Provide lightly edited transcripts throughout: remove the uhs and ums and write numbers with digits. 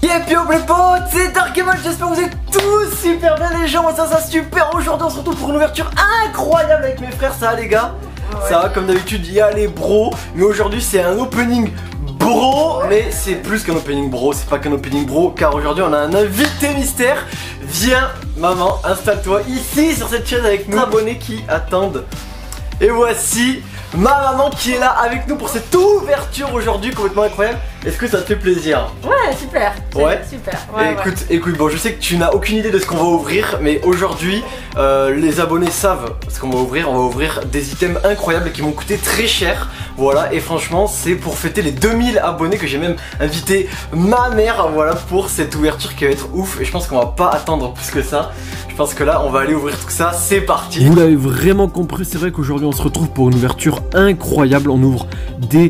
Yo les potes, c'est Darkemal, j'espère que vous êtes tous super bien les gens, ça super. Aujourd'hui on se retrouve pour une ouverture incroyable avec mes frères, ça va les gars? Ouais. Ça va, comme d'habitude il y a les bros, mais aujourd'hui c'est un opening bro, mais c'est plus qu'un opening bro, c'est pas qu'un opening bro, car aujourd'hui on a un invité mystère. Viens maman, installe-toi ici sur cette chaise avec nos abonnés qui attendent. Et voici ma maman qui est là avec nous pour cette ouverture aujourd'hui complètement incroyable. Est-ce que ça te fait plaisir? Ouais, super. Ouais, super. Ouais, écoute, bon, je sais que tu n'as aucune idée de ce qu'on va ouvrir, mais aujourd'hui, les abonnés savent ce qu'on va ouvrir. On va ouvrir des items incroyables qui vont coûter très cher. Voilà, et franchement, c'est pour fêter les 2000 abonnés que j'ai même invité ma mère, voilà, pour cette ouverture qui va être ouf. Et je pense qu'on va pas attendre plus que ça. Je pense que là, on va aller ouvrir tout ça. C'est parti. Vous l'avez vraiment compris, c'est vrai qu'aujourd'hui, on se retrouve pour une ouverture incroyable. On ouvre des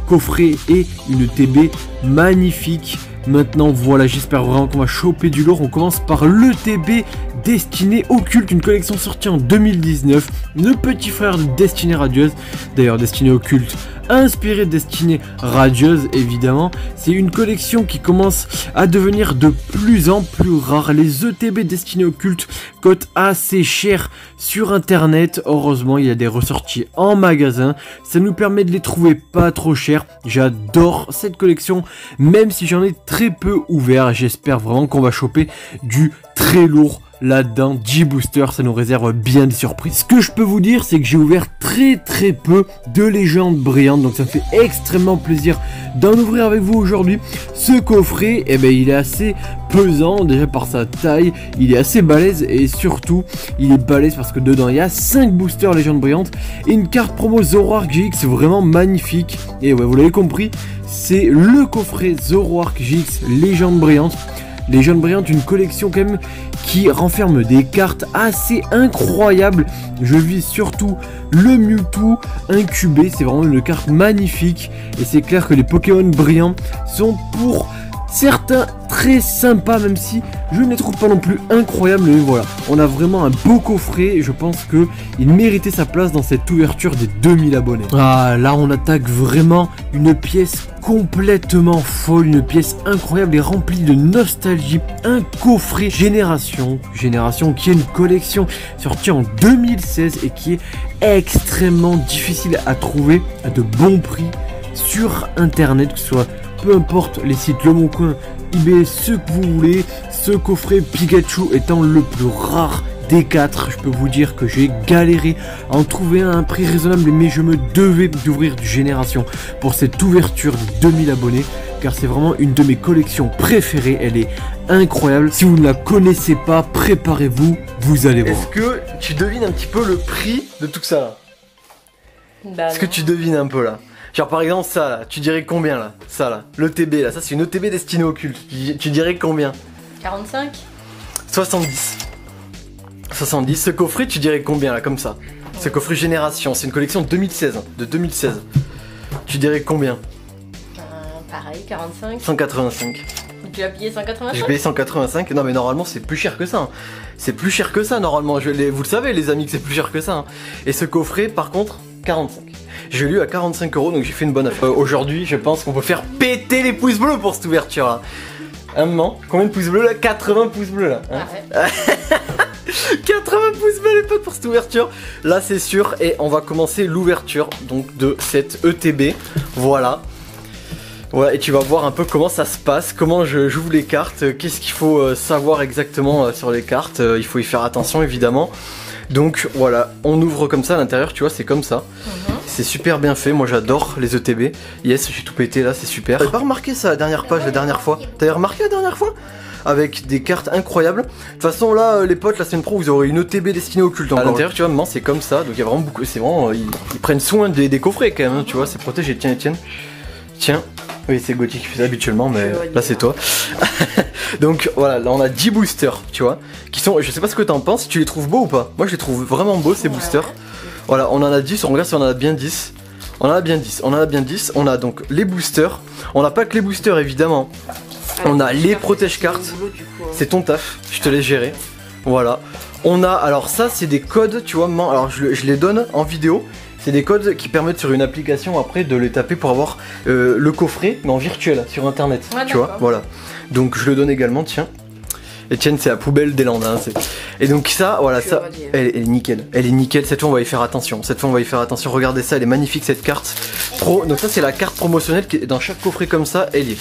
coffrets et une TB magnifique. Maintenant voilà, j'espère vraiment qu'on va choper du lourd. On commence par le TB Destinée Occulte, une collection sortie en 2019. Le petit frère de Destinée Radieuse. D'ailleurs Destinée Occulte inspiré de Destinée Radieuse évidemment. C'est une collection qui commence à devenir de plus en plus rare. Les ETB Destinée Occulte coûtent assez cher sur internet. Heureusement il y a des ressorties en magasin. Ça nous permet de les trouver pas trop cher. J'adore cette collection même si j'en ai très peu ouvert. J'espère vraiment qu'on va choper du très lourd là-dedans. 10 boosters, ça nous réserve bien des surprises. Ce que je peux vous dire, c'est que j'ai ouvert très peu de légendes brillantes, donc ça me fait extrêmement plaisir d'en ouvrir avec vous aujourd'hui. Ce coffret, eh ben, il est assez pesant, déjà par sa taille, il est assez balèze et surtout, il est balèze parce que dedans, il y a 5 boosters légendes brillantes et une carte promo Zoroark GX vraiment magnifique. Et ouais, vous l'avez compris, c'est le coffret Zoroark GX légende brillante. Légende brillante, une collection quand même qui renferme des cartes assez incroyables. Je vise surtout le Mewtwo incubé, c'est vraiment une carte magnifique. Et c'est clair que les Pokémon brillants sont pour certains très sympas, même si je ne les trouve pas non plus incroyables. Mais voilà, on a vraiment un beau coffret et je pense qu'il méritait sa place dans cette ouverture des 2000 abonnés. Ah, là on attaque vraiment une pièce complètement folle, une pièce incroyable et remplie de nostalgie. Un coffret Génération qui est une collection sortie en 2016 et qui est extrêmement difficile à trouver à de bons prix sur internet, que ce soit peu importe les sites Le Bon Coin, eBay, ce que vous voulez. Ce coffret Pikachu étant le plus rare des 4, je peux vous dire que j'ai galéré à en trouver un à un prix raisonnable, mais je me devais d'ouvrir du Génération pour cette ouverture de 2000 abonnés, car c'est vraiment une de mes collections préférées. Elle est incroyable. Si vous ne la connaissez pas, préparez-vous, vous allez voir. Est-ce que tu devines un petit peu le prix de tout ça là? Est-ce que tu devines un peu là? Genre par exemple ça là, tu dirais combien là? Ça là, l'ETB là, ça c'est une ETB Destinée Occulte. Tu dirais combien? 45. 70. 70. Ce coffret tu dirais combien là, comme ça? Ce coffret Génération, c'est une collection de 2016. De 2016. Tu dirais combien? Pareil, 45. 185. Tu as payé 185? J'ai payé 185. Non mais normalement c'est plus cher que ça. C'est plus cher que ça normalement. Vous le savez les amis que c'est plus cher que ça. Et ce coffret par contre 45. J'ai lu à 45 € donc j'ai fait une bonne affaire. Aujourd'hui je pense qu'on peut faire péter les pouces bleus pour cette ouverture là. Un moment, combien de pouces bleus là? 80 pouces bleus là hein? Ouais. 80 pouces bleus les potes pour cette ouverture. Là c'est sûr. Et on va commencer l'ouverture donc de cette ETB. Voilà. Voilà, et tu vas voir un peu comment ça se passe, comment je joue les cartes, qu'est-ce qu'il faut savoir exactement sur les cartes. Il faut y faire attention évidemment. Donc voilà, on ouvre comme ça à l'intérieur, tu vois, c'est comme ça. C'est super bien fait, moi j'adore les ETB. Yes, j'ai tout pété là, c'est super. T'avais pas remarqué ça la dernière page, la dernière fois? T'avais remarqué la dernière fois? Avec des cartes incroyables. De toute façon là, les potes, la semaine pro, vous aurez une ETB Destinée Occulte. À l'intérieur, tu vois, maintenant c'est comme ça, donc il y a vraiment beaucoup, c'est vraiment, ils prennent soin des coffrets quand même, hein, tu vois, c'est protégé. Tiens, Etienne. Tiens. Oui, c'est Gauthier qui fait ça habituellement, mais là c'est toi. Donc voilà, là on a 10 boosters, tu vois, qui sont, je sais pas ce que t'en penses, tu les trouves beaux ou pas? Moi je les trouve vraiment beaux ces boosters. Voilà, on en a 10, on regarde si on en a bien 10. On en a bien 10, on en a bien 10. On a donc les boosters, on n'a pas que les boosters évidemment. On a les protège cartes, c'est ton taf, je te laisse gérer. Voilà, on a, alors ça c'est des codes, tu vois, alors je les donne en vidéo. C'est des codes qui permettent sur une application après de les taper pour avoir le coffret, mais en virtuel, sur internet. Ouais, tu vois, d'accord. voilà. Donc je le donne également, tiens. Etienne, c'est la poubelle des Landes. Hein, et donc ça, voilà, ça, elle est nickel. Elle est nickel. Cette fois, on va y faire attention. Cette fois, on va y faire attention. Regardez ça, elle est magnifique cette carte pro. Donc ça, c'est la carte promotionnelle qui est dans chaque coffret comme ça. Elle y est.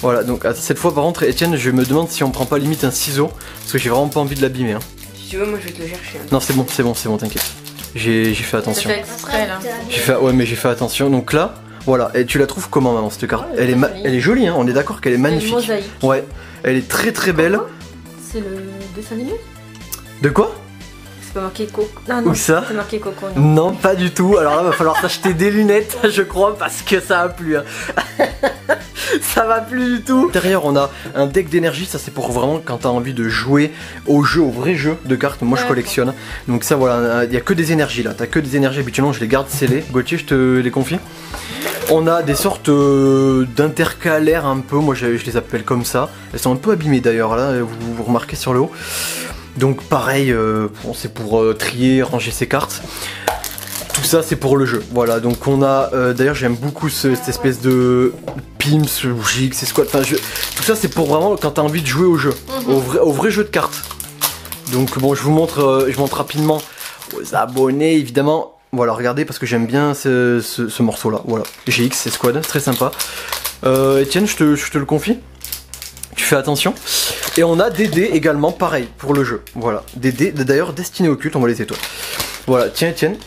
Voilà. Donc cette fois, par contre, Etienne, je me demande si on prend pas limite un ciseau, parce que j'ai vraiment pas envie de l'abîmer. Hein. Si tu veux, moi je vais te le chercher. Non, c'est bon, t'inquiète. J'ai fait attention. C'est fait exprès là. Ouais, mais j'ai fait attention. Donc là, voilà. Et tu la trouves comment, maman, cette carte? Ouais, Elle est jolie. Hein. On est d'accord qu'elle est magnifique. Une mosaïque. Ouais. Elle est très très belle. C'est le dessin animé? De quoi? C'est pas marqué Coco. Ah non, Où ça? c'est marqué Coco. Non. Non, pas du tout. Alors là, va falloir s'acheter des lunettes, je crois, parce que ça va plus. Hein. Ça va plus du tout. Derrière, on a un deck d'énergie. Ça, c'est pour vraiment quand t'as envie de jouer au jeu, au vrai jeu de cartes. Moi, je collectionne. Donc ça, voilà, il y a que des énergies là. T'as que des énergies. Habituellement, je les garde scellées. Gauthier, je te les confie. On a des sortes d'intercalaires un peu. Moi, je les appelle comme ça. Elles sont un peu abîmées d'ailleurs. Là, vous remarquez sur le haut. Donc pareil, bon, c'est pour trier, ranger ses cartes. Tout ça c'est pour le jeu. Voilà, donc on a... d'ailleurs j'aime beaucoup cette espèce de Pims, Gix, c'est quoi. Enfin, tout ça c'est pour vraiment quand t'as envie de jouer au jeu. Au vrai jeu de cartes. Donc bon, je montre rapidement aux abonnés évidemment. Voilà, regardez parce que j'aime bien ce morceau là. Voilà, GX, c'est Squad, c'est très sympa. Etienne, je te le confie. Tu fais attention. Et on a des dés également, pareil, pour le jeu. Voilà, des dés, d'ailleurs, destinés occultes, on va les étoiles. Voilà, tiens Etienne.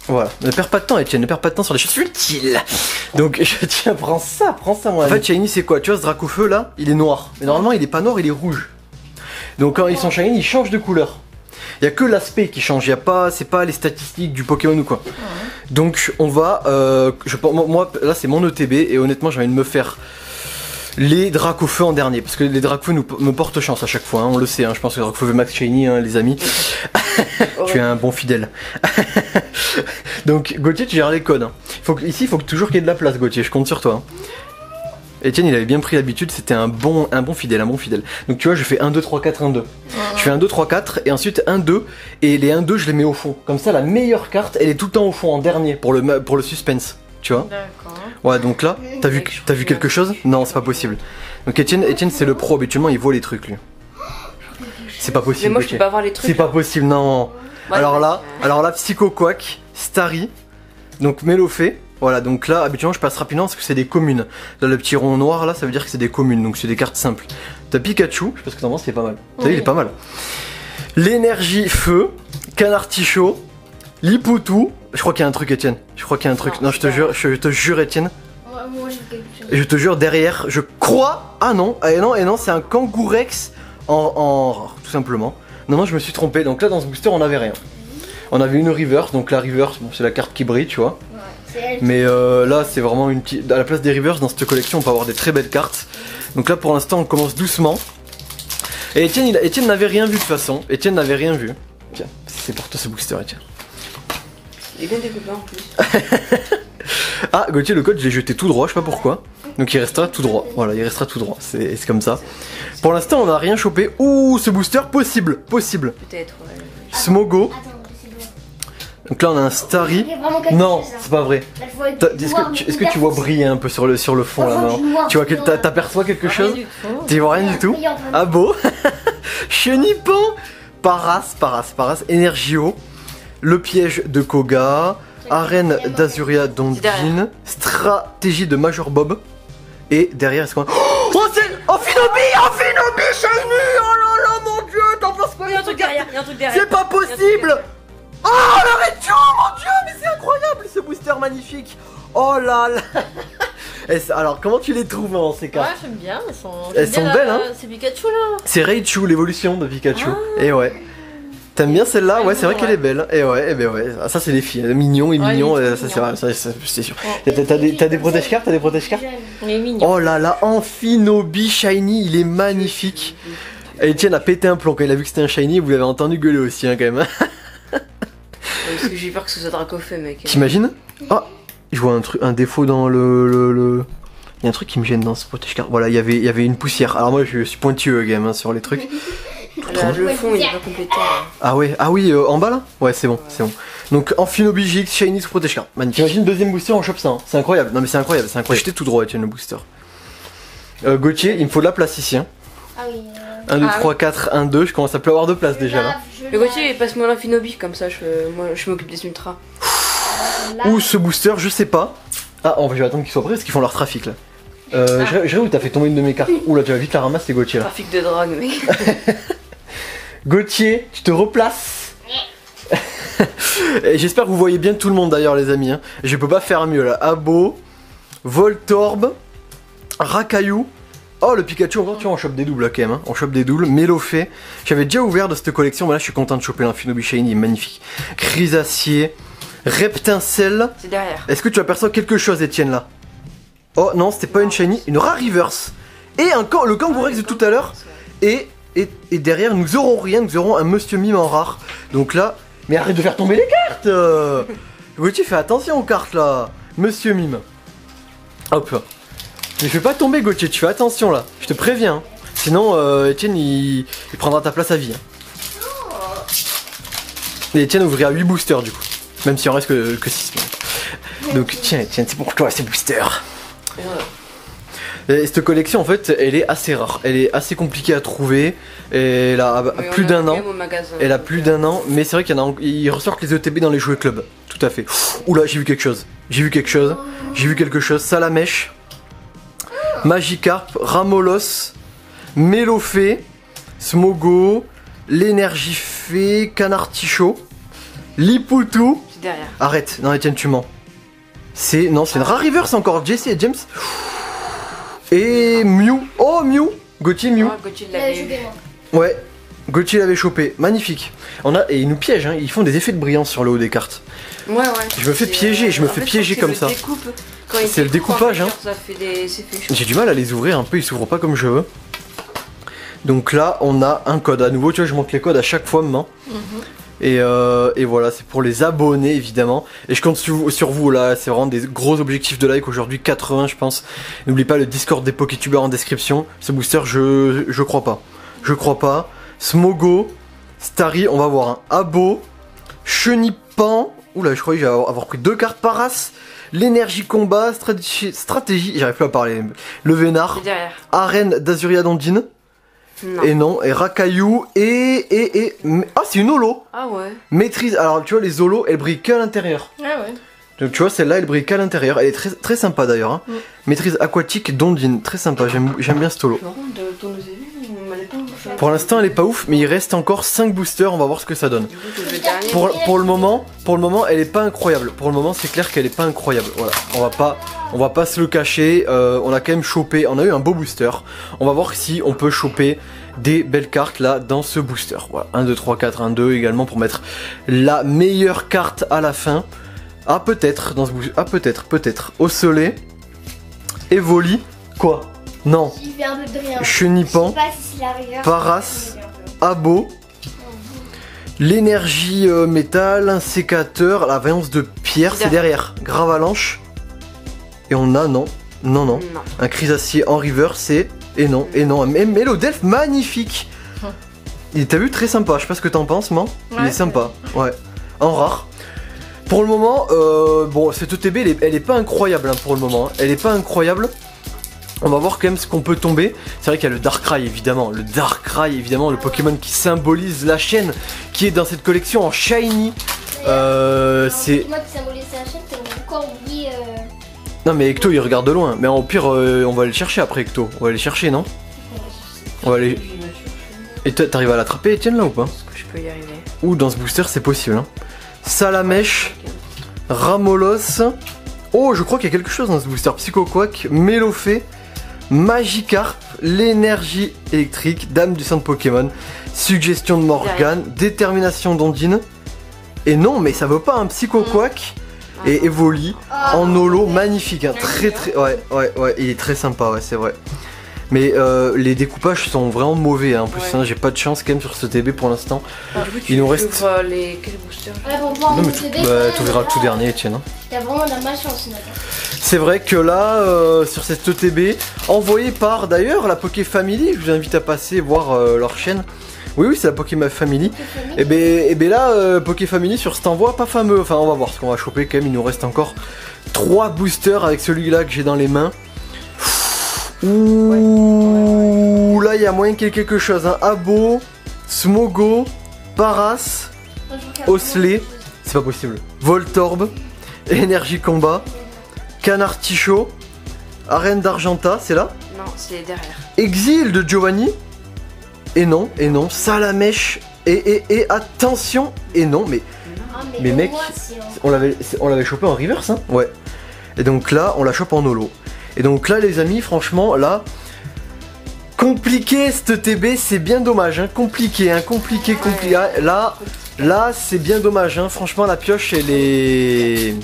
Voilà, ne perds pas de temps Etienne, ne perds pas de temps sur les choses futiles. Donc, tiens, prends ça moi. En fait, Shiny, c'est quoi? Tu vois, ce Dracofeu là, il est noir. Mais normalement, il est pas noir, il est rouge. Donc, quand ils sont Shiny, ils changent de couleur. Il y a que l'aspect qui change, c'est pas les statistiques du Pokémon ou quoi. Donc, on va... moi, là, c'est mon ETB, et honnêtement, j'ai envie de me faire... les Dracofeu en dernier, parce que les Dracofeu me portent chance à chaque fois, hein, on le sait, hein, je pense que Dracofeu Max Shiny, hein, les amis. Tu es un bon fidèle. Donc Gauthier, tu gères les codes. Hein. Ici, il faut toujours qu'il y ait de la place, Gauthier, je compte sur toi. Hein. Etienne, il avait bien pris l'habitude, c'était un bon fidèle, Donc tu vois, je fais 1, 2, 3, 4, 1, 2. Je fais 1, 2, 3, 4, et ensuite 1, 2, et les 1, 2, je les mets au fond. Comme ça, la meilleure carte, elle est tout le temps au fond, en dernier, pour le suspense. Tu vois? D'accord. Ouais, donc là, t'as vu quelque chose? Non, c'est pas possible. Donc Etienne c'est le pro, habituellement il voit les trucs lui. C'est pas possible. Mais moi je peux pas voir les trucs. C'est pas possible, non. Ouais, alors là, Psycho Quack, Starry, donc Mélofée. Voilà, donc là, habituellement je passe rapidement parce que c'est des communes. Là, le petit rond noir là, ça veut dire que c'est des communes, donc c'est des cartes simples. T'as Pikachu, je sais pas ce que t'en penses, c'est pas mal. T'as vu, il est pas mal. L'énergie feu, Canartichaud, Lipoutou. Je crois qu'il y a un truc, Etienne. Je crois qu'il y a un truc. Non, je te jure, Etienne. Moi j'ai quelque chose. Et je te jure, derrière, je crois. Ah non, et non, c'est un Kangourex en rare, tout simplement. Non, je me suis trompé. Donc là, dans ce booster, on avait rien. On avait une reverse, donc la reverse, bon, c'est la carte qui brille, tu vois. Ouais, c'est elle. Mais là, c'est vraiment une petite. À la place des reverse, dans cette collection, on peut avoir des très belles cartes. Donc là, pour l'instant, on commence doucement. Et Etienne n'avait rien vu de toute façon. Etienne n'avait rien vu. Tiens, c'est pour toi ce booster, Etienne. Il est bien découpé en plus. Ah, Gauthier, le code, je l'ai jeté tout droit, je sais pas pourquoi. Donc il restera tout droit. Voilà, il restera tout droit. C'est comme ça. Pour l'instant, on n'a rien chopé. Ouh, ce booster, possible. Peut-être, ouais. Smogo. Attends, c'est bon. Donc là, on a un Starry. Il y a vraiment quelque Non, chose, là. c'est pas vrai. Là, je vois du noir, Est-ce que tu vois briller un peu sur le fond là, non? Tu vois, t'aperçois quelque chose? Rien du tout. Tu vois rien du tout? Ah beau. Chenipan. Paras, Energio. Le piège de Koga. Arène d'Azuria Dondine. Stratégie de Major Bob. Et derrière, est-ce qu'on... Oh, c'est... Oh, Finobi, Shiny. Oh là là, mon dieu, t'en penses quoi? Il y a un truc derrière, C'est pas possible. Oh, la Raichu, mon dieu, mais c'est incroyable ce booster magnifique. Oh là là. Alors, comment tu les trouves hein, ces Ouais, cartes? j'aime bien, Elles sont belles, hein. C'est Pikachu là. C'est Raichu, l'évolution de Pikachu. Ah. Et ouais. T'aimes bien celle-là? Ouais, c'est vrai ouais. qu'elle est belle. Et ouais, et ben ouais. Ah, ça, c'est les filles. Mignon et Ouais, mignon. il est Ça, trop mignon. c'est sûr. Ouais. T'as des protège-cartes? Il est mignon. Oh là là, Amphinobi Shiny, il est magnifique. Et Etienne a pété un plomb quand il a vu que c'était un Shiny. Vous l'avez entendu gueuler aussi, hein, quand même. Parce que j'ai peur que ce soit Dracofeu, mec. T'imagines? Ah, je vois un défaut dans le... Il y a un truc qui me gêne dans ce protège-carte. Voilà, il y avait une poussière. Alors moi, je suis pointilleux, game, hein, sur les trucs. Là, le fond, il est pas complété. Là. Ah ouais, ah oui, en bas là? Ouais, c'est bon, c'est bon. Donc Amphinobi GX Shiny sous Protège Card. Magnifique. J'imagine deuxième booster, on chope ça. Hein. C'est incroyable. Non mais c'est incroyable, c'est incroyable. J'étais tout droit, Etienne, le booster. Gauthier, il me faut de la place ici. Hein. Ah oui. 1, 2, Ah 3, 4, 1, 2. Je commence à plus avoir de place déjà là. Le Gauthier, passe-moi l'Infinobi, comme ça je m'occupe des ultras. Ou ce booster, je sais pas. Ah, je vais attendre qu'ils soient prêts parce qu'ils font leur trafic là. J'ai où t'as fait tomber une de mes cartes. Oula, tu vas vite la ramasser, les Gauthier là. Trafic de drogue, mec. Gauthier, tu te replaces. Et j'espère que vous voyez bien tout le monde d'ailleurs, les amis. Hein. Je peux pas faire mieux là. Abo, Voltorb, Rakaillou. Oh, le Pikachu, encore, tu vois, on chope des doubles là, quand même. Hein. On chope des doubles. Mélofée. J'avais déjà ouvert de cette collection, mais là je suis content de choper l'Infinobi Shiny, il est magnifique. Chrysacier, Reptincelle. C'est derrière. Est-ce que tu aperçois quelque chose, Etienne là? Oh non, c'était pas une Shiny, une rare reverse. Et le Kangourex de tout à l'heure. Et derrière, nous aurons rien, nous aurons un Monsieur Mime en rare. Donc là, mais arrête de faire tomber les cartes. Gauthier, fais attention aux cartes là. Monsieur Mime. Hop. Mais fais pas tomber, Gauthier, tu fais attention là. Je te préviens. Hein. Sinon, Etienne, il prendra ta place à vie. Hein. Et Etienne ouvrira 8 boosters du coup. Même s'il en reste que 6. Donc tiens, Etienne, c'est pour toi ces boosters. Et cette collection en fait elle est assez rare, elle est assez compliquée à trouver, et elle a plus d'un an, elle a plus d'un an, mais c'est vrai qu'il y en a, ils ressortent les ETB dans les jouets club, tout à fait. Oula, j'ai vu quelque chose, Salamèche, Magikarp, Ramolos, Mélofée, Smogo, l'Énergifée, Canartichaud, Lipoutou. C'est derrière. Arrête, non Etienne, tu mens. C'est une rare reverse encore, Jesse et James. Et Mew. Oh Mew. Gauthier Mew. Ah, Gauthier l'avait eu. Ouais. Gauthier l'avait chopé. Magnifique. Et ils nous piègent, hein. Ils font des effets de brillance sur le haut des cartes. Ouais. Je me fais piéger, comme ça. C'est le découpage, hein. Ça fait des effets chauds. J'ai du mal à les ouvrir un peu, ils s'ouvrent pas comme je veux. Donc là, on a un code. À nouveau, tu vois, je monte les codes à chaque fois, maman. Et voilà, c'est pour les abonnés évidemment. Et je compte sur vous là, c'est vraiment des gros objectifs de like aujourd'hui, 80 je pense. N'oublie pas le Discord des Pokétubers en description. Ce booster, je crois pas. Je crois pas. Smogo, Starry, on va voir. Hein. Abo, Chenipan. Oula, je croyais que j'allais avoir pris 2 cartes par race. L'énergie combat, stratégie, j'arrive plus à parler. Le Vénard, Arène d'Azuria Dondine. Non. Et non, et Rakaillou, ah, c'est une holo. Ah ouais. Maîtrise, alors tu vois, les holos, elles brillent qu'à l'intérieur. Ah ouais. Donc tu vois, celle-là, elle brille qu'à l'intérieur. Elle est très, très sympa d'ailleurs. Hein. Maîtrise aquatique d'Ondine, très sympa, j'aime bien ce holo. Pour l'instant, elle est pas ouf, mais il reste encore 5 boosters, on va voir ce que ça donne. Pour le moment, elle est pas incroyable. Pour le moment, c'est clair qu'elle est pas incroyable. Voilà, on va pas se le cacher. On a quand même chopé, on a eu un beau booster. On va voir si on peut choper des belles cartes là dans ce booster. Voilà, 1, 2, 3, 4, 1, 2 également pour mettre la meilleure carte à la fin. Ah, peut-être dans ce booster. Ah, peut-être. Au soleil. Evoli. Quoi? Non. Chenipan. Paras. Abo. L'énergie métal, un sécateur, la vaillance de pierre, c'est derrière. Gravalanche. Et on a, non. Un Chrysacier en river, c'est. Et non. Mélodelph, magnifique. T'as vu, très sympa. Je sais pas ce que t'en penses, man. Il est sympa. Ouais. En rare. Pour le moment, bon, cette ETB, elle est pas incroyable hein, pour le moment. Hein. Elle est pas incroyable. On va voir quand même ce qu'on peut tomber. C'est vrai qu'il y a le Darkrai évidemment. Le Darkrai évidemment, le Pokémon qui symbolise la chaîne qui est dans cette collection en shiny. C'est. Moi qui symbolise la chaîne, t'as encore oublié. Non mais Ecto il regarde de loin. Mais au pire, on va aller le chercher après Ecto. On va aller le chercher, non? On va aller. Et t'arrives à l'attraper, Etienne là ou pas? Est-ce que je peux y arriver? Ou dans ce booster, c'est possible. Hein. Salamèche, Ramolos. Oh, je crois qu'il y a quelque chose dans ce booster. Psychoquack, Mélofée, Magikarp, l'énergie électrique, Dame du centre Pokémon, suggestion de Morgane, détermination d'Ondine. Et non, mais ça veut pas un Psychoquack et Evoli en holo, magnifique. Hein. Très, ouais, il est très sympa, ouais, c'est vrai. Mais les découpages sont vraiment mauvais hein, en plus, hein, j'ai pas de chance quand même sur ce TB pour l'instant. Il nous reste. Quels boosters? Non mais tu verras le tout dernier, Etienne. Hein. T'as vraiment de la malchance, Nathan. C'est vrai que là, sur cette ETB, envoyée par d'ailleurs la Poké Family, je vous invite à passer voir leur chaîne. Oui, oui, c'est la Pokémon Family. Et ben là, Poké Family sur cet envoi, pas fameux. Enfin, on va voir ce qu'on va choper quand même. Il nous reste encore 3 boosters avec celui-là que j'ai dans les mains. Ouh, là, il y a moyen qu'il y ait quelque chose. Hein. Abo, Smogo, Paras, Osley. C'est pas possible. Voltorb, Énergie Combat, Canard Tichot, Arène d'Argenta, c'est là? Non, c'est derrière. Exil de Giovanni. Et non, Salamèche. Et attention. Et non, mais mec, on l'avait chopé en reverse, hein. Ouais. Et donc là, on la chope en holo. Et donc là, les amis, franchement, là, compliqué cette TB, c'est bien dommage, hein. Compliqué. Là, c'est bien dommage, hein. Franchement, la pioche, elle est.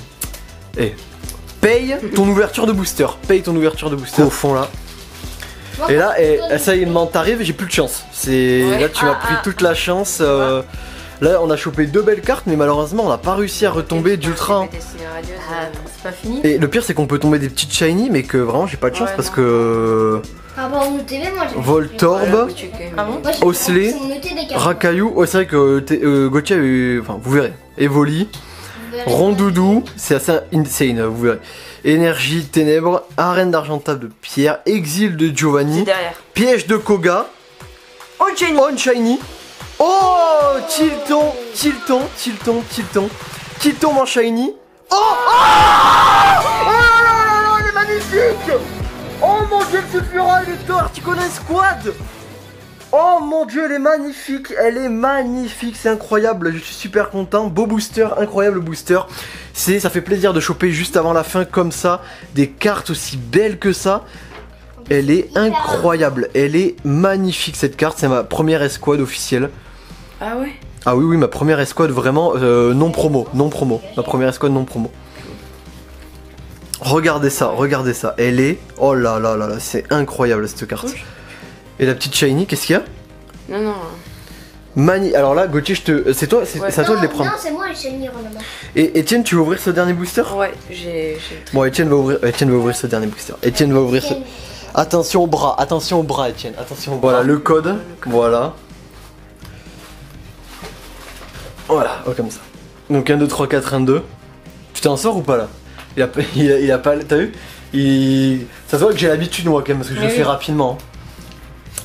Paye ton ouverture de booster. Au fond là. Et là, ça y est, t'arrives, j'ai plus de chance. Là, tu m'as pris toute la chance. Là, on a chopé 2 belles cartes, mais malheureusement, on n'a pas réussi à retomber d'ultra. C'est pas fini. Et le pire, c'est qu'on peut tomber des petites shiny, mais que vraiment, j'ai pas de chance parce que. Ah bah on notait même moi j'ai Voltorb, Osley, Rakaillou. Oh, c'est vrai que Gauthier, enfin, vous verrez. Evoli, Rondoudou, c'est assez insane, vous verrez. Énergie, Ténèbres, Arène d'Argenta de Pierre, Exil de Giovanni, Piège de Koga, On Shiny. Oh, Tilton en Shiny. Oh, elle est magnifique. Oh mon dieu, le Sulfura, il est tort, tu connais Squad. Oh mon dieu, elle est magnifique, c'est incroyable, je suis super content. Beau booster, incroyable booster. Ça fait plaisir de choper juste avant la fin comme ça, des cartes aussi belles que ça. Elle est incroyable, elle est magnifique cette carte, c'est ma première escouade officielle. Ah ouais? Ah oui, ma première escouade vraiment non promo, ma première escouade non promo. Regardez ça, elle est, oh là là là là, c'est incroyable cette carte. Et la petite shiny, qu'est-ce qu'il y a? Non. Alors là, Gauthier, c'est toi, c'est à toi de les prendre. Non, c'est moi les shiny, Ronald. Et Etienne, tu veux ouvrir ce dernier booster? Ouais, j'ai. Bon, Etienne va ouvrir ce dernier booster. Etienne va ouvrir ce. Attention au bras, Etienne. Attention au bras. Voilà le code. Voilà. Voilà, oh, comme ça. Donc 1, 2, 3, 4, 1, 2. Tu t'en sors ou pas là? Il a pas. T'as vu? Ça se voit que j'ai l'habitude moi quand même parce que je le fais rapidement.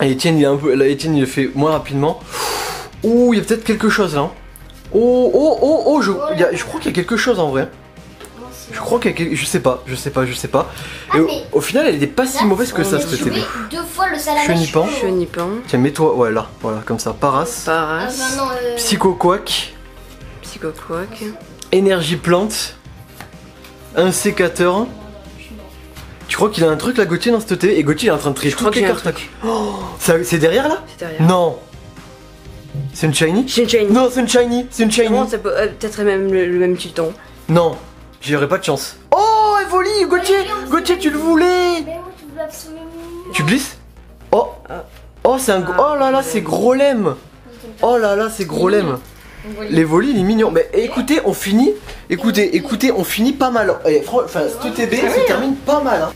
Et Etienne, il le fait moins rapidement. Ouh, il y a peut-être quelque chose là. Je crois qu'il y a quelque chose en vrai. Je crois qu'il y a quelque... Je sais pas. Et au final, elle était pas si mauvaise que ça, ce TB. 2 fois le Salamèche. Chenipan. Tiens, mets-toi, ouais, là, voilà, comme ça. Paras. Psychoquack. Énergie plante. Un sécateur. Tu crois qu'il a un truc là, Gauthier, dans cette TV? Et Gauthier il est en train de trier toutes les cartes. Oh, c'est derrière là? C'est derrière. Non. C'est une shiny? C'est une shiny. Non, c'est une shiny. Comment ça peut peut-être même le même Tilton. Non, j'aurais pas de chance. Oh, Evoli, Gauthier, tu le voulais. Mais oui, tu voulais absolument. Tu glisses? Oh. Oh, c'est un. Oh là là, c'est Grolem. Oh là là, c'est Grolem. L'Evoli, il est mignon. Mais écoutez, on finit. Écoutez, on finit pas mal. Enfin, ce TB se termine pas mal. Hein.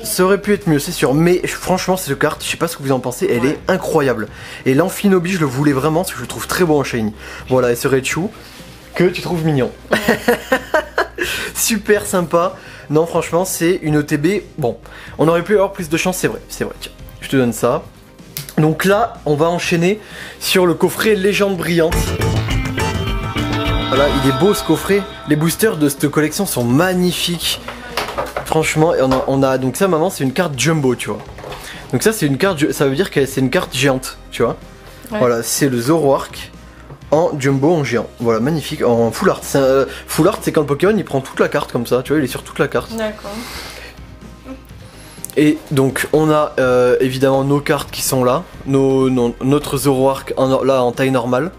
Ça aurait pu être mieux, c'est sûr. Mais franchement, cette carte, je sais pas ce que vous en pensez, elle est incroyable. Et l'Amphinobi, je le voulais vraiment parce que je le trouve très beau en shiny. Voilà, et ce Raichu que tu trouves mignon. Super sympa. Non, franchement, c'est une TB. Bon, on aurait pu avoir plus de chance, c'est vrai. Tiens, je te donne ça. Donc là, on va enchaîner sur le coffret Légende Brillante. Voilà, il est beau ce coffret. Les boosters de cette collection sont magnifiques. Franchement, et on a donc ça, maman, c'est une carte jumbo, tu vois. Donc ça, c'est une carte, ça veut dire que c'est une carte géante, tu vois. Ouais. Voilà, c'est le Zoroark en jumbo, en géant. Voilà, magnifique, en full art. Full art, c'est quand le Pokémon il prend toute la carte comme ça, tu vois, il est sur toute la carte. D'accord. Et donc, on a évidemment nos cartes qui sont là. Notre Zoroark là en taille normale.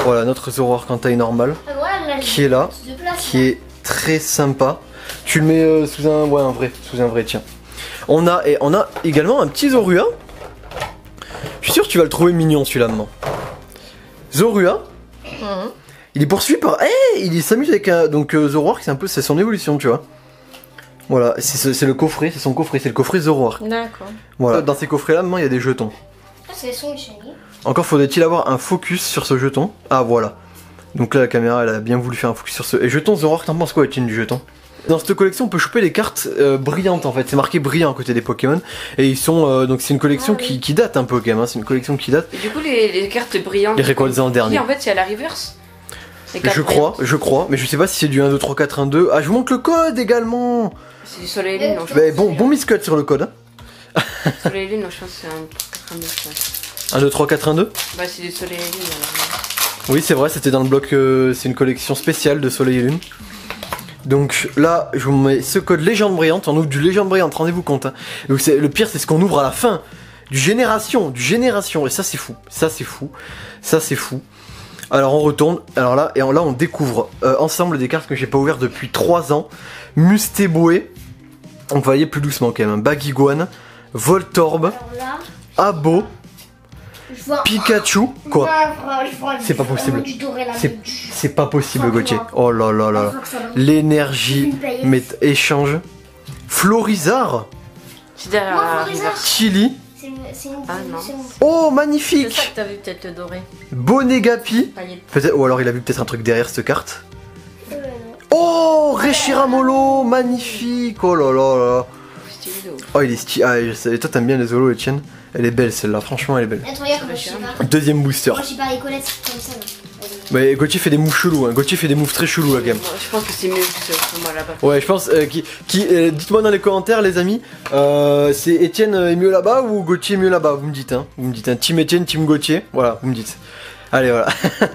Voilà, notre Zoroark en taille normale. Qui est là, qui est très sympa. Tu le mets sous un vrai, tiens. On a également un petit Zorua. Je suis sûr que tu vas le trouver mignon celui-là maintenant. Zorua. Il est poursuivi par... il s'amuse avec un... Donc Zoroark, c'est son évolution, tu vois. Voilà, c'est le coffret, c'est son coffret, c'est le coffret Zoroark. D'accord. Voilà, dans ces coffrets là, maintenant il y a des jetons. Ah, c'est son shiny. Encore faudrait-il avoir un focus sur ce jeton. Ah voilà. Donc là la caméra elle a bien voulu faire un focus sur ce. Et jeton Zoroark, t'en penses quoi Etienne du jeton? Dans cette collection on peut choper les cartes brillantes en fait, c'est marqué brillant à côté des Pokémon. Et ils sont donc c'est une collection qui date un peu quand même, hein. C'est une collection qui date. Et du coup, les cartes brillantes. Les Rayquaza en dernier. En fait, c'est à la reverse. Les cartes Je crois, mais je sais pas si c'est du 1, 2, 3, 4, 1, 2. Ah je vous montre le code également. C'est du soleil et lune, non, je Mais pense. bon miscut sur le code. Hein. Soleil et lune, non, je pense que c'est un 82. Ouais. 1, 2, 3, 4, 1, 2. Bah, c'est du soleil et lune. Alors. Oui, c'est vrai, c'était dans le bloc. C'est une collection spéciale de Soleil et Lune. Donc là, je vous mets ce code Légende Brillante. On ouvre du Légende Brillante, rendez-vous compte. Hein. Donc le pire, c'est ce qu'on ouvre à la fin. Du Génération. Et ça, c'est fou. Ça, c'est fou. Alors, on retourne. Alors là, là on découvre ensemble des cartes que j'ai pas ouvertes depuis 3 ans. Mustéboué. Donc, vous voyez plus doucement quand même. Hein. Baguiguane. Voltorb. Alors là, Abo. je vois. Pikachu. Quoi? Je vois C'est pas possible. du doré là. C'est pas possible, Gauthier. Oh là là là là. L'énergie, mais échange. Florizard, C'est derrière Moi, la Florizard. reverse. Chili. C'est une. Ah, non. Oh, C'est ça magnifique. que t'as vu, peut-être le doré. Bonegapi. Paillettes. Peut-être, ou alors il a vu peut-être un truc derrière cette carte. Non. Oh, Reshiramolo, magnifique. Oh là là là. Stylé de ouf. Oh, il est stylé. Ah, et toi, t'aimes bien les Zolos, Etienne. Elle est belle celle-là, franchement, elle est belle. Attends, regarde comment je sais pas. Deuxième booster. Moi, j'ai pas les collettes comme ça. Là. Mais Gauthier fait des moves chelous. Hein. Gauthier fait des moves très chelous là, quand même. Je pense que c'est mieux que ce moi là-bas. Ouais, je pense. Dites-moi dans les commentaires, les amis, c'est Étienne est mieux là-bas ou Gauthier est mieux là-bas. Vous me dites, hein. Vous me dites, hein. Team Étienne, team Gauthier. Voilà, vous me dites. Allez, voilà. Moi,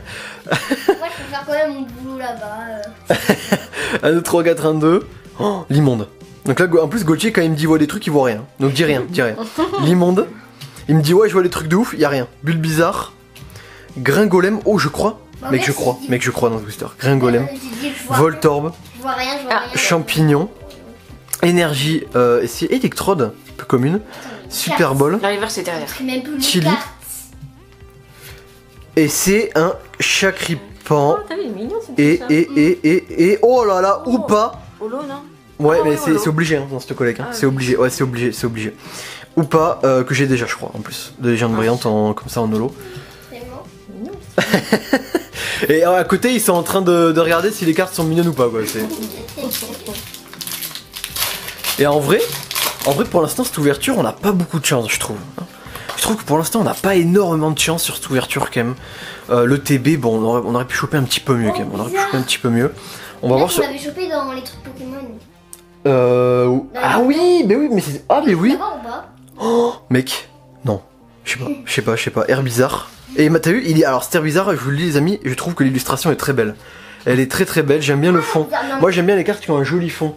je peux faire quand même mon boulot là-bas. 1, 2, 3, 4, 1, 2. Oh, l'immonde. Donc là, en plus, Gauthier, quand il me dit, voit des trucs, il voit rien. Donc dis rien, dis rien. L'immonde. Il me dit, ouais, je vois des trucs de ouf, y a rien. Bulle bizarre. Gringolem. Oh, je crois. Mec, je crois dans ce booster. Gringolem. Voltorb. Je vois rien, je vois rien. Champignon. Énergie. C'est Electrode, peu commune. Super Ball. La reverse c'est derrière. Même plus les Chili. cartes. Et c'est un Chakripan. T'as vu, il est mignon ce Et. Oh là là, ou pas. Holo, non? Ouais, Ah mais ouais, c'est voilà. obligé hein, dans cette collecte. Hein. Ah, c'est ok. obligé, ouais, c'est obligé. Ou pas, que j'ai déjà, je crois, en plus. De légendes brillantes comme ça en holo. Tellement. Et à côté, ils sont en train de regarder si les cartes sont mignonnes ou pas, quoi. Et en vrai, pour l'instant, cette ouverture, on n'a pas beaucoup de chance, je trouve. Je trouve que pour l'instant, on n'a pas énormément de chance sur cette ouverture, quand même. Le TB, bon, on aurait pu choper un petit peu mieux, quand même. On aurait pu choper un petit peu mieux. On va Là, voir on sur. l'avait chopé dans les trucs Pokémon. Ah oui, mais c'est. Ah, mais oui. D'abord ou pas? Oh, mec, non. Je sais pas. Air bizarre. Et t'as vu, alors c'est Air bizarre, je vous le dis les amis, je trouve que l'illustration est très belle. Elle est très très belle, j'aime bien le fond. Moi j'aime bien les cartes qui ont un joli fond.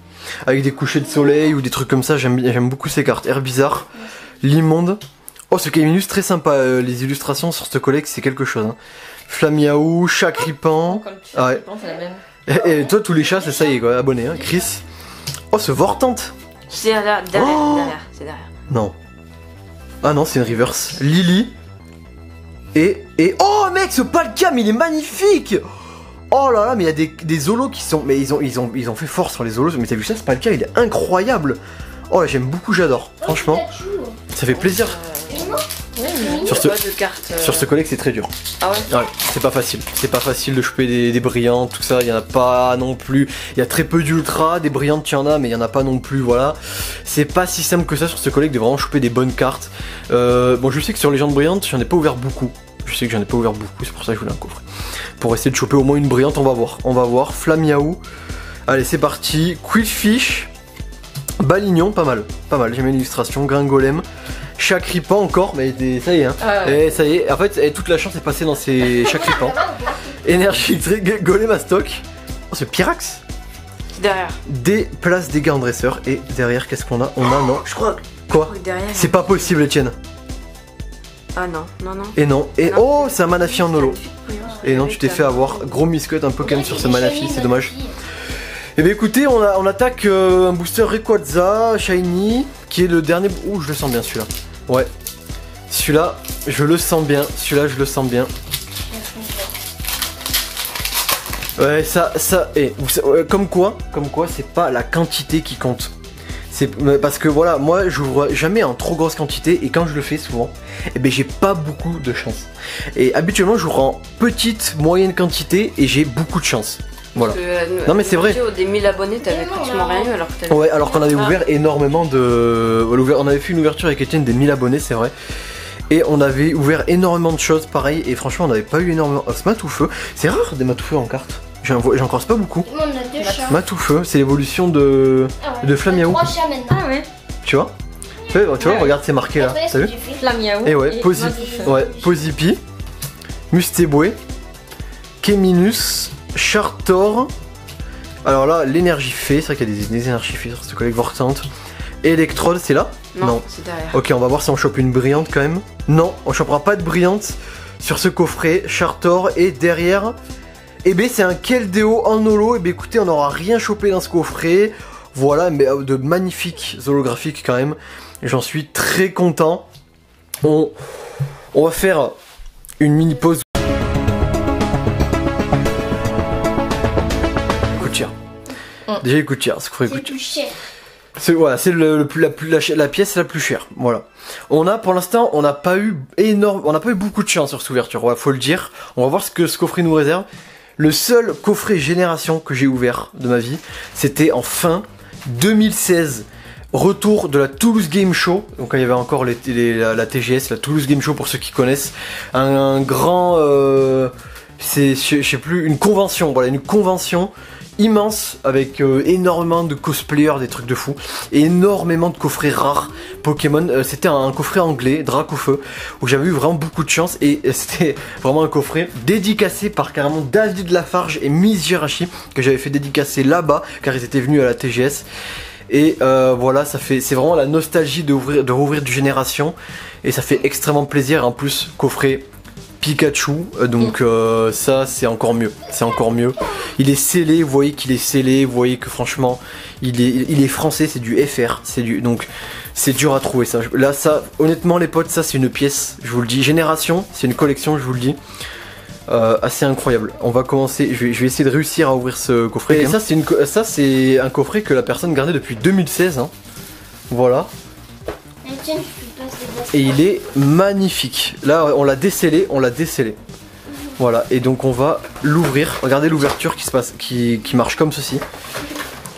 Avec des couchers de soleil ou des trucs comme ça, j'aime beaucoup ces cartes. Air bizarre, l'immonde. Oh, ce Kaiminus très sympa, les illustrations sur ce collecte, c'est quelque chose. Hein. Flamiaou, Chakripan. Ah ouais. C'est la même. Et toi, tous les chats, c'est ça y est quoi, abonné, hein. Chris. Oh, ce Vortante. C'est derrière, Oh c'est derrière. Non. Ah non, c'est une reverse. Lily. Et... Oh mec, ce Palcam, il est magnifique. Oh là là, mais il y a des Zolos qui sont... Mais ils ont fait fort sur les Zolos. Mais t'as vu ça, ce Palcam, il est incroyable. Oh là, j'aime beaucoup, j'adore. Franchement, ça fait plaisir. Sur ce- Pas de carte. Sur ce collègue, c'est très dur. Ah ouais? Ouais, c'est pas facile. C'est pas facile de choper des brillantes, tout ça. Il y en a pas non plus. Il y a très peu d'ultra. Des brillantes, il y en a, mais il y en a pas non plus. Voilà. C'est pas si simple que ça sur ce collègue de vraiment choper des bonnes cartes. Bon, je sais que sur Légendes Brillantes, j'en ai pas ouvert beaucoup. C'est pour ça que je voulais un coffret. Pour essayer de choper au moins une brillante, on va voir. Flamiaou. Allez, c'est parti. Quillfish. Balignon, pas mal. J'aime bien l'illustration. Gringolem. Chakripan encore, mais ça y est, hein. Ah ouais. Et ça y est, en fait, toute la chance est passée dans ces Chakripan. Énergie électrique, Golem à stock. Oh, c'est Pyrax. C'est derrière. Des places dégâts en dresseur. Et derrière, qu'est-ce qu'on a? On a, non, je crois. Quoi? Derrière. C'est pas possible, Etienne. Ah non. Et non. Et Non. oh, c'est un Manafi en holo. Et non, tu t'es fait avoir. Gros miscut un peu quand même sur ce Manafi, c'est dommage. Et bien écoutez, on attaque un booster Rayquaza Shiny, qui est le dernier. Ouh, je le sens bien celui-là. Ouais. Celui-là, je le sens bien. Ouais, ça, et comme quoi, c'est pas la quantité qui compte. Parce que voilà, moi j'ouvre jamais en trop grosse quantité et quand je le fais souvent, eh ben j'ai pas beaucoup de chance. Et habituellement j'ouvre en petite, moyenne quantité et j'ai beaucoup de chance. Voilà. Non mais c'est vrai. Des 1000 abonnés, t'avais pratiquement rien eu alors que Ouais, alors qu'on avait ouvert énormément de... On avait fait une ouverture avec Etienne des 1000 abonnés, c'est vrai. Et on avait ouvert énormément de choses pareil et franchement on n'avait pas eu énormément... Oh, ce Matoufeu, c'est rare des Matoufeux en carte. J'en croise pas beaucoup. On a 2 chats. Matoufeu, c'est l'évolution de Flamiaou. 3 chats maintenant. Ah ouais. Tu vois, regarde c'est marqué là, t'as vu? Flamiaou. Et ouais, Pozipi, Mustéboué, Keminus, Chartor. Alors là, l'énergie fée, c'est vrai qu'il y a des énergies fées sur cette collègue vortante. Electrode, c'est là? Non, c'est derrière. Ok, on va voir si on chope une brillante quand même. Non, on chopera pas de brillante sur ce coffret. Chartor et derrière, eh ben c'est un Keldeo en holo. Eh ben écoutez, on n'aura rien chopé dans ce coffret. Voilà, mais de magnifiques holographiques quand même. J'en suis très content. On va faire une mini pause. Coûte cher. Déjà il coûte cher, ce coffret coûte cher. C'est voilà, c'est la pièce la plus chère. Voilà. On a pour l'instant, on n'a pas eu beaucoup de chance sur cette ouverture. Voilà, faut le dire. On va voir ce que ce coffret nous réserve. Le seul coffret génération que j'ai ouvert de ma vie, c'était en fin 2016. Retour de la Toulouse Game Show. Donc il y avait encore la TGS, la Toulouse Game Show pour ceux qui connaissent. Un grand, je sais plus, une convention. Voilà, une convention immense avec énormément de cosplayers, des trucs de fou, et énormément de coffrets rares Pokémon. C'était un coffret anglais, Dracofeu, où j'avais eu vraiment beaucoup de chance et c'était vraiment un coffret dédicacé par carrément David Lafarge et Miss Jirachi que j'avais fait dédicacer là-bas car ils étaient venus à la TGS. Et voilà, c'est vraiment la nostalgie de rouvrir du Génération et ça fait extrêmement plaisir. En plus, coffret Pikachu, donc ça c'est encore mieux, il est scellé, vous voyez qu'il est scellé, vous voyez que franchement il est français, c'est du FR, donc c'est dur à trouver ça. Là ça, honnêtement les potes, ça c'est une pièce, je vous le dis, Génération, c'est une collection, je vous le dis, assez incroyable. On va commencer, je vais essayer de réussir à ouvrir ce coffret. Et ça c'est un coffret que la personne gardait depuis 2016, hein. Voilà. Et il est magnifique. Là on l'a décellé, Voilà, et donc on va l'ouvrir. Regardez l'ouverture qui marche comme ceci.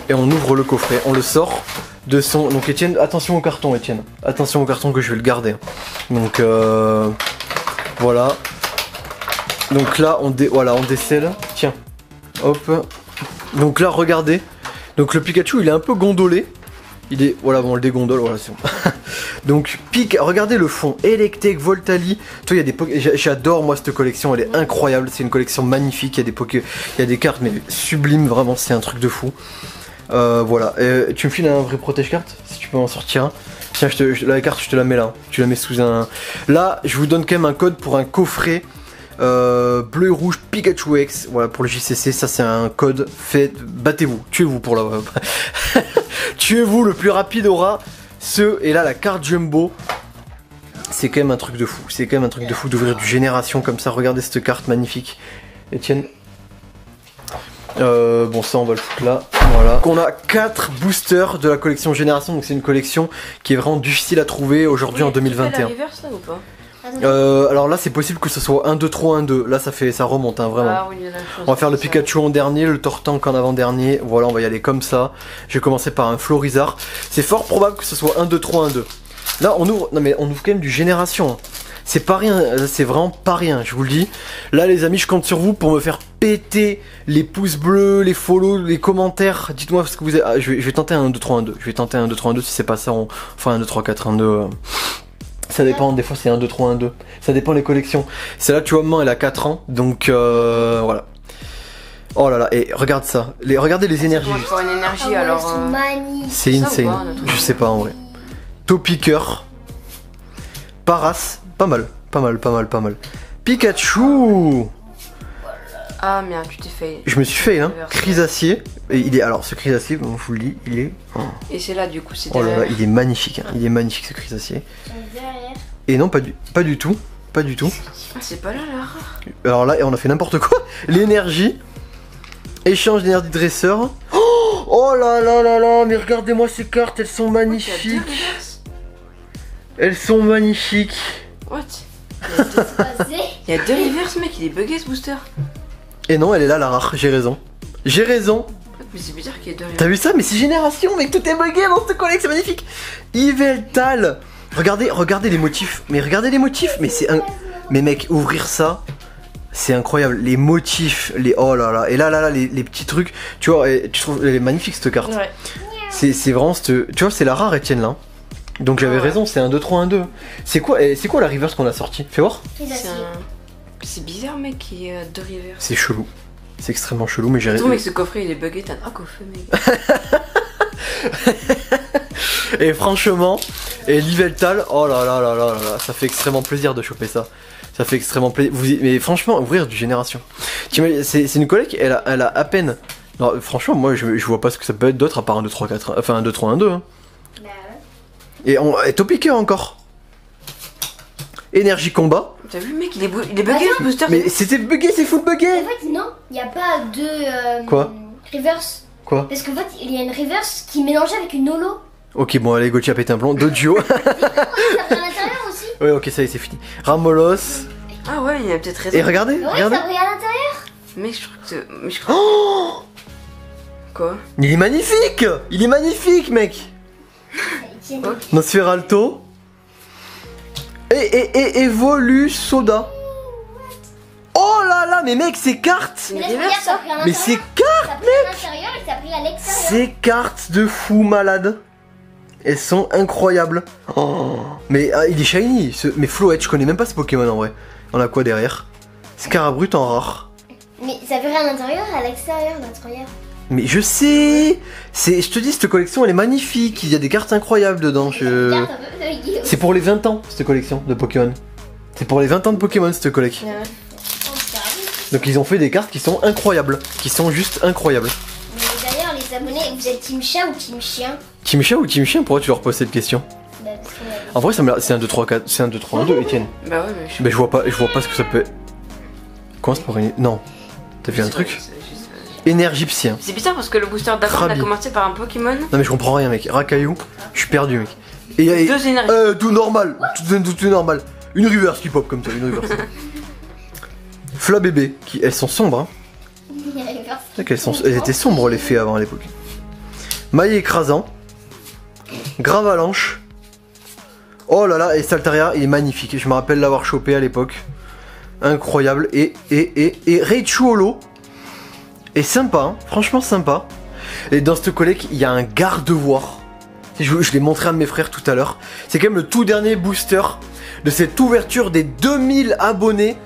Et on ouvre le coffret, on le sort de son... Donc Etienne, attention au carton Etienne. Attention au carton que je vais le garder. Donc voilà. Donc là on décèle. Tiens. Hop. Donc là regardez. Donc le Pikachu il est un peu gondolé. Il est... Voilà, bon, on le dégondole, voilà, c'est bon. Donc, regardez le fond. Electek, Voltali. Toi, il y a des j'adore, moi, cette collection. Elle est incroyable. C'est une collection magnifique. Il y a des cartes, mais sublimes. Vraiment, c'est un truc de fou. Voilà. Tu me files un vrai protège-carte si tu peux en sortir un. Tiens, la carte, je te la mets là. Tu la mets sous un... Là, je vous donne quand même un code pour un coffret bleu et rouge Pikachu X. Voilà, pour le JCC. Ça, c'est un code fait. Battez-vous. Tuez-vous pour la... Tuez-vous, le plus rapide aura ce. Et là, la carte Jumbo. C'est quand même un truc de fou. C'est quand même un truc de fou d'ouvrir du Génération comme ça. Regardez cette carte magnifique. Etienne. Bon, ça, on va le foutre là. Voilà. Donc, on a 4 boosters de la collection Génération. Donc, c'est une collection qui est vraiment difficile à trouver aujourd'hui en 2021. Ou pas alors là c'est possible que ce soit 1, 2, 3, 1, 2. Là ça remonte hein, vraiment. Ah, oui, on va faire le Pikachu en dernier, le Tortank en avant-dernier. Voilà, on va y aller comme ça. Je vais commencer par un Florizard. C'est fort probable que ce soit 1, 2, 3, 1, 2. Là on ouvre, non mais on ouvre quand même du Génération. C'est pas rien, c'est vraiment pas rien, je vous le dis. Là les amis, je compte sur vous pour me faire péter les pouces bleus, les follow, les commentaires. Dites-moi ce que vous avez... Ah, je vais tenter un 1, 2, 3, 1, 2. Je vais tenter un 1, 2, 3, 1, 2. Si c'est pas ça, on fera 1, 2, 3, 4, 1, 2. Ça dépend, des fois c'est 1, 2, 3, 1, 2. Ça dépend les collections. Celle-là, tu vois, maman, elle a 4 ans. Donc, voilà. Oh là là, et regarde ça. Regardez les énergies. Pour une énergie, alors. C'est insane. Je sais pas en vrai. Topiqueur. Paras. Pas mal. Pikachu. Ah merde, tu t'es fait. Je me suis fait, hein. Chrysacier. Et il est. Alors, ce Chrysacier, je vous le dis, il est. Et c'est là, du coup, c'est Oh là là, il est magnifique, hein. Il est magnifique ce Chrysacier. Et non, pas du tout. Pas du tout. C'est pas là, là. Alors là, on a fait n'importe quoi. L'énergie. Échange d'énergie dresseur. Oh Oh là là là là, mais regardez-moi ces cartes, elles sont Il y a magnifiques. deux reverse. Elles sont magnifiques. What? Vas-y. Il y a deux reverse, mec, il est bugué ce booster. Et non, elle est là la rare, j'ai raison. J'ai raison. Mais c'est bizarre qu'il y ait deux reverse. T'as vu ça? Mais c'est génération, mec, tout est bugué dans cette collecte, c'est magnifique. Yveltal. Regardez les motifs. Mais regardez les motifs, mais c'est un... Mais mec, ouvrir ça, c'est incroyable. Les motifs, les... Oh là là. Et là, les petits trucs. Tu vois, tu trouves... Elle est magnifique cette carte. Ouais. C'est vraiment cette... Tu vois, c'est la rare, Etienne, là. Donc j'avais Ouais. raison, c'est un 2-3, 1-2. C'est quoi la reverse qu'on a sorti? Fais voir. C'est bizarre, mec, qu'il y ait deux reverse. C'est chelou. C'est extrêmement chelou, mais j'ai Surtout, raison. mec, ce coffret il est bugué, t'as un dracofeu, mec. Et franchement, et l'Yveltal, oh là là là là là là, ça fait extrêmement plaisir de choper ça. Ça fait extrêmement plaisir. Mais franchement, ouvrir du Génération. C'est une collecte, elle a à peine. Non, franchement, moi je vois pas ce que ça peut être d'autre à part un 2-3-4. Enfin, un 2-3, 1-2. Hein. Bah ouais. Et Topiqueur encore. Énergie combat. T'as vu, mec, il est bugué ce booster. Mais c'était bugué, c'est full bugué. En fait, non, il n'y a pas de. Quoi Reverse. Quoi? Parce qu'en fait, il y a une reverse qui est mélangée avec une holo. Ok, bon, allez, Gauthier a pété un plomb. Deux duos. Ça fait à l'intérieur aussi. Ouais, ok, ça y est, c'est fini. Ramolos. Ah ouais, il a peut-être raison. Et regardez, Ouais, regardez. ça brille à l'intérieur. Mec, je crois que c'est. Mais je crois. Oh, Quoi? il est magnifique. Il est magnifique, mec. Tiens. Ok. Nosferalto. Et Evolu Soda. Oh là là, mais mec, ces cartes. Mais laisse-moi dire, ça brille à Mais l'intérieur. ces cartes. Ça brille à l'intérieur et ça brille à l'extérieur. Ces cartes de fou malade. Elles sont incroyables. Oh, mais il est shiny. Mais Floette, je connais même pas ce Pokémon en vrai. On a quoi derrière? Scarabrut en rare. Mais ça brille à l'intérieur et à l'extérieur, l'intérieur. Mais je sais. Je te dis, cette collection, elle est magnifique. Il y a des cartes incroyables dedans. Regarde un peu. C'est pour les 20 ans, cette collection de Pokémon. C'est pour les 20 ans de Pokémon, cette collection. Donc ils ont fait des cartes qui sont incroyables. Qui sont juste incroyables. Mais d'ailleurs, les abonnés, vous êtes team chat ou team chien? Team chat ou team chien? Pourquoi tu leur poses cette question? Bah, parce qu'on a- En vrai, c'est un 2-3-4. C'est un 2-3, 1-2, Etienne. Bah ouais, mais je. Mais je vois pas ce que ça peut être. Comment c'est pour une. Non. T'as vu un truc? Énergie psy. C'est bizarre parce que le booster d'avant, on a Krabi. commencé par un Pokémon. Non mais je comprends rien, mec. Racaillou, je suis perdu, mec. Et Deux énergies. tout normal. Tout normal. Une reverse qui pop comme ça, une reverse. Fla bébé, elles sont sombres, hein. Il y a les verses. C'est vrai elles étaient sombres les fées avant à l'époque. Maille écrasant. Gravalanche. Oh là là, et Saltaria, il est magnifique. Je me rappelle l'avoir chopé à l'époque. Incroyable. Et Raichuolo est sympa, hein. Franchement sympa. Et dans cette collecte, il y a un garde-voir. Je l'ai montré à un de mes frères tout à l'heure. C'est quand même le tout dernier booster de cette ouverture des 2000 abonnés,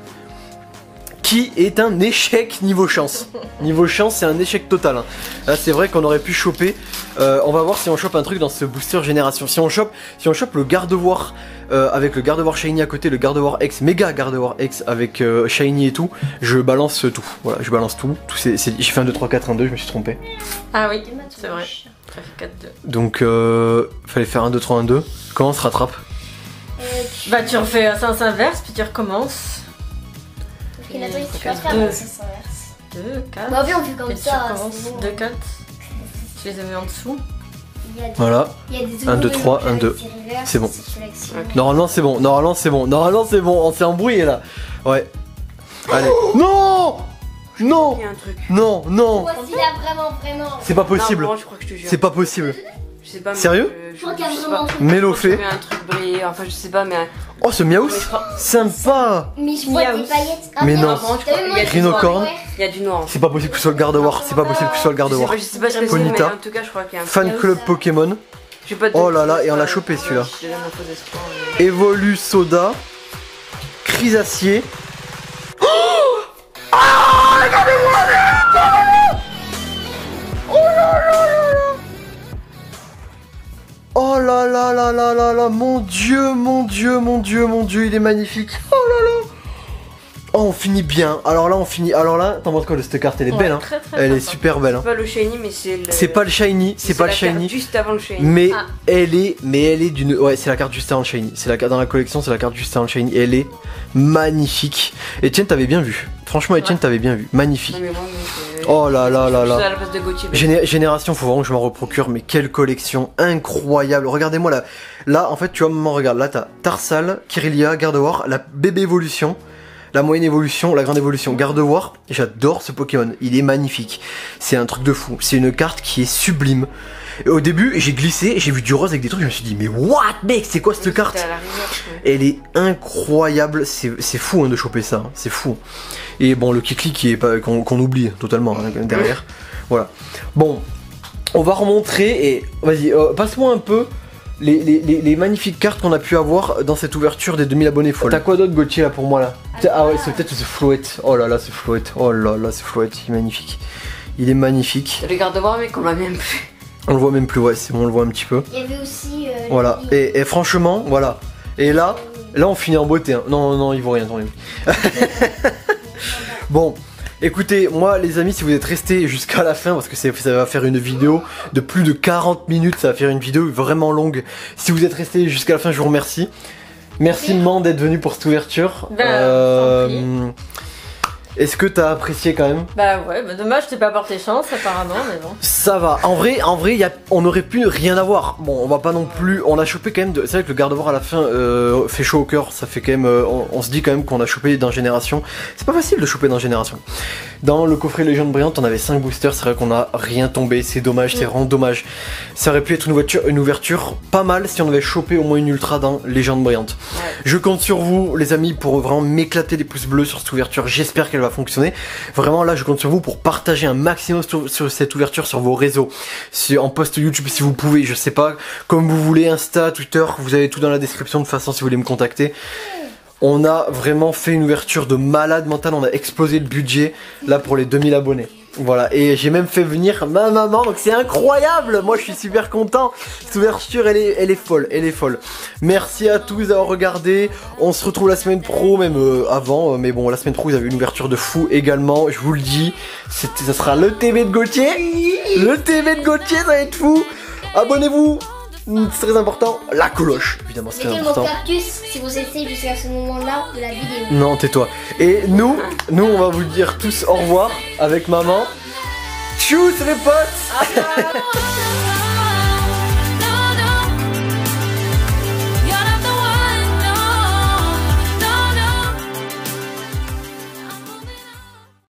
qui est un échec niveau chance. Niveau chance, c'est un échec total, hein. Là, c'est vrai qu'on aurait pu choper. On va voir si on chope un truc dans ce booster génération. Si on chope le garde-voir avec le garde-voir shiny à côté, le garde-voir X, méga garde-voir X avec shiny et tout, je balance tout. Voilà, je balance tout. J'ai fait un 2, 3, 4, 1, 2, je me suis trompé. Ah oui, c'est vrai. Ça fait 4-2. Donc, fallait faire un 2, 3, 1, 2. Comment on se rattrape? Bah, tu refais un sens inverse, puis tu recommences. Parce que la truc, tu vas faire Deux. dans le sens inverse. 2, 4. Bah, oui, on fait comme Et tu ça. recommences. c'est bon. 2, 4. Tu les as mis en dessous. Il y a des- Voilà. il y a des Un, deux, euros trois, avec un, deux. des reverses, C'est bon. si tu sélectionnes. Ok. Normalement, c'est bon. Normalement, c'est bon. Normalement, c'est bon. On s'est embrouillé là. Ouais. Allez. Non! Non! Il y a un truc. Non, non! Voici là, vraiment. C'est pas possible. Non, je crois que je te jure. C'est pas possible. Je sais pas. mais Sérieux je Je crois qu'il y a sais vraiment. pas. Mélofé. Je trouvais un truc brillé, enfin je sais pas, mais. Oh, ce Miaus. Sympa. Mais je vois des Miaou. paillettes. Mais non. Avant, je T'as crois vu, qu'il moi, y a je du noir. Rhinocorne. Il y a du noir. C'est pas possible que ce soit le garde-voir. C'est pas possible que ce soit le garde-voir. Je sais pas ce que c'est, Ponyta. mais en tout cas, je crois qu'il y a un Fan club Pokémon. J'ai pas de- Oh là là, et on l'a chopé, celui-là. Je te donne un faux espoir, mais- Évolu Soda. Chrysacier. Oh là là là là là là, mon dieu, mon dieu, mon dieu, mon dieu, il est magnifique. Oh là là. Oh, on finit bien. Alors là, on finit. Alors là, t'en penses quoi de cette carte? Elle est Ouais, belle, hein. très, très Elle est sympa. super belle, hein. C'est pas le shiny, mais c'est le. C'est pas le shiny, c'est pas le la carte shiny. Juste avant le shiny. Mais Ah. elle est d'une. Ouais, c'est la carte juste avant le shiny. C'est la carte dans la collection, c'est la carte juste avant le shiny. Elle est magnifique. Etienne, t'avais bien vu. Franchement, Etienne, Ouais. t'avais bien vu. Magnifique. Non, mais bon, mec, Oh là là là Je suis là. à la place de Gauthier. Génération, faut vraiment que je m'en reprocure, mais quelle collection incroyable. Regardez-moi là. Là, en fait, tu vois, maman, regarde. Là, t'as Tarsal, Kirlia, Gardevoir, la bébé évolution, la moyenne évolution, la grande évolution. Gardevoir, j'adore ce Pokémon. Il est magnifique. C'est un truc de fou. C'est une carte qui est sublime. Et au début, j'ai glissé, j'ai vu du rose avec des trucs, je me suis dit, mais what, mec, c'est quoi cette carte? Elle est incroyable, c'est fou hein, de choper ça, hein, c'est fou. Et bon, le Kikli qui est pas qu'on oublie totalement hein, derrière. Voilà. Bon, on va remontrer et vas-y, passe-moi un peu les magnifiques cartes qu'on a pu avoir dans cette ouverture des 2000 abonnés folles. T'as quoi d'autre, Gauthier, là pour moi là? Ah ouais, c'est peut-être ce Floette. Oh là là, ce Floette. Oh là là, ce Floette, il est magnifique. Il est magnifique. Je regarde voir, mais qu'on l'a même plus. On le voit même plus, ouais, c'est bon, on le voit un petit peu. Il y avait aussi. Voilà, et franchement, voilà. Et là on finit en beauté. Hein. Non, non, il vaut rien, attendez. Bon, écoutez, moi les amis, si vous êtes restés jusqu'à la fin, parce que ça va faire une vidéo de plus de 40 minutes, ça va faire une vidéo vraiment longue. Si vous êtes restés jusqu'à la fin, je vous remercie. Merci maman d'être venu pour cette ouverture. Est-ce que t'as apprécié quand même? Bah ouais, bah dommage, je t'ai pas porté chance apparemment, mais bon. Ça va. En vrai, on aurait pu rien avoir. Bon, on va pas non plus. On a chopé quand même. C'est vrai que le Gardevoir à la fin fait chaud au cœur. Ça fait quand même. On se dit quand même qu'on a chopé dans Génération. C'est pas facile de choper dans Génération. Dans le coffret Légende Brillante, on avait 5 boosters. C'est vrai qu'on a rien tombé. C'est dommage. C'est vraiment dommage. Ça aurait pu être une ouverture pas mal si on avait chopé au moins une ultra dans Légende Brillante. Ouais. Je compte sur vous, les amis, pour vraiment m'éclater des pouces bleus sur cette ouverture. J'espère qu'elle va fonctionner. Vraiment là, je compte sur vous pour partager un maximum sur cette ouverture sur vos réseaux, en post YouTube si vous pouvez, je sais pas, comme vous voulez, Insta, Twitter, vous avez tout dans la description de toute façon si vous voulez me contacter. On a vraiment fait une ouverture de malade mental, on a explosé le budget là pour les 2000 abonnés. Voilà, et j'ai même fait venir ma maman, donc c'est incroyable. Moi je suis super content. Cette ouverture elle est folle, elle est folle. Merci à tous d'avoir regardé. On se retrouve la semaine pro, même avant, mais bon, la semaine pro vous avez une ouverture de fou également, je vous le dis. Ça sera le TV de Gauthier. Le TV de Gauthier, ça va être fou. Abonnez-vous, c'est très important. La cloche, évidemment, c'est très Mettez vos important. cactus si vous essayez jusqu'à ce moment-là de la vidéo. Non, tais-toi. Et nous, on va vous dire tous au revoir avec maman. Tchuss les potes.